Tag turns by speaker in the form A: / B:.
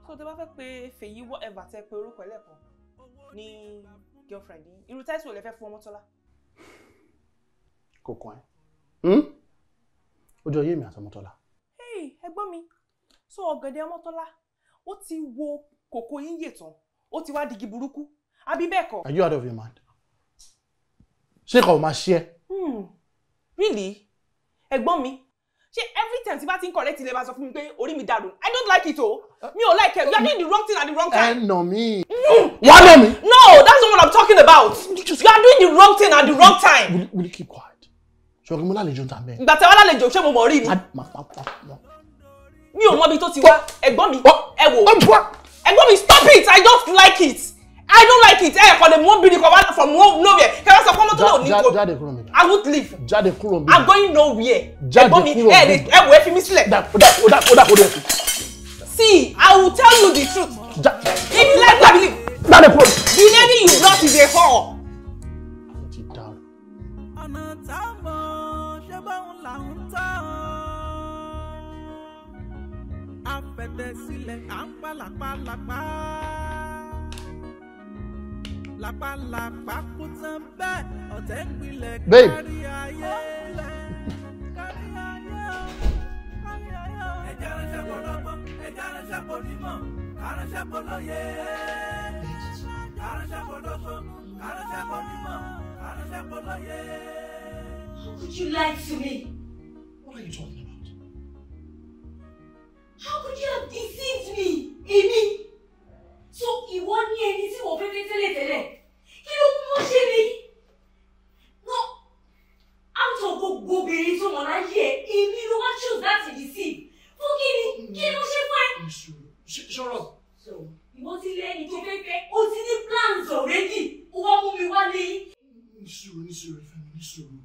A: So tẹ́ bá fẹ́ pé Fèyí whatever tẹ́ pé orúkọ ẹlẹ́kan ní girlfriend yín. Irú title lẹ fẹ́ fún Ọmọ́tọ́lá.
B: Kò kàn ẹ́. Ojo yé mi àti Ọmọ́tọ́lá.
A: Hey, ẹ̀gbọ́n mi. So ọ̀gẹ̀dẹ̀ Ọmọ́tọ́lá, ó ti wo kòkó yín yè tán. Ó ti wá digi burúkú. Àbí bẹ́ẹ̀ kọ́?
B: Are you out of your mind? Ṣé kò máa ṣe ẹ́?
A: Really? Ẹ̀gbọ́n mi. Ṣé every time tí bá ti ń correct ilé bá sọ fún mi pé orí mi dàrú. I don't like it o. Mi ò like it. You are doing the wrong thing at the wrong time.
B: No me. Why no me?
A: No, that's not what I'm talking about. You are doing the wrong thing at the wrong time.
B: Will you keep quiet? Ṣé mo lálejò ta me?
A: Ìgbà tẹ́ wá lálejò ṣé mo mọ̀ rí ni? Mi ò mọ̀ bí tó ti wá. Ẹ̀gbọ́n mi. Ẹ wò. Ẹ̀gbọ́n mi, stop it. I don't like it. I don't like it. Kò lè mú bí ni kò wá from nowhere. Kẹ́ wá sọ fún Ọmọ́tọ́lá ò ní kó.
B: Jáde kúrò mi.
A: I won't leave.
B: Jáde kúrò mi.
A: I'm going nowhere.
B: Jáde kúrò mi.
A: Ẹ wò ẹ fi mí sílẹ̀.
B: Oda kò dé.
A: See, I will tell you the truth. If you like to believe.
B: Jáde kúrò.
A: The lady you brought is a whore.
B: Ti dàrú.
C: Ọ̀nà táwọn ṣe báwọn là ń tọ́. Afẹ́fẹ́ sílẹ̀ à ń pa làpálàpá. Làpálàpá kú tán bẹ́ẹ̀ ọ̀tẹ̀ ń gbilẹ̀ kárí ayé. Kárí ayé. Ẹja ránṣẹ́ bọ̀ lọ́gbọ́n, ẹja ránṣẹ́ bọ̀ nímọ̀, káránṣẹ́ bọ̀ lóye. Káránṣẹ́ bọ̀ lọ́gbọ́n, káránṣẹ́ bọ̀ nímọ̀, káránṣẹ́ bọ̀ lóye.
D: How could you lie to me?
B: What are you talking about?
D: How could you have deceived me? Èmi? So ìwọ ní ẹni tí wọ́n fẹ́ tẹ́lẹ̀tẹ́lẹ̀. Kí ló mú wọn ṣe mí? No, out of gbogbo obìnrin tó mọ̀ láyé ẹ̀, èmi ló wá choose láti deceive. Fún kí ni? Kí ló ṣe fún ẹ?
B: Ṣọ́rọ̀.
D: So ìwọ ti lẹ́ni tó fẹ́ fẹ́, o ti ní plans already. Ó wá mú mi wá lé.
B: Nísùúrù Fẹ́mi, nísùúrù.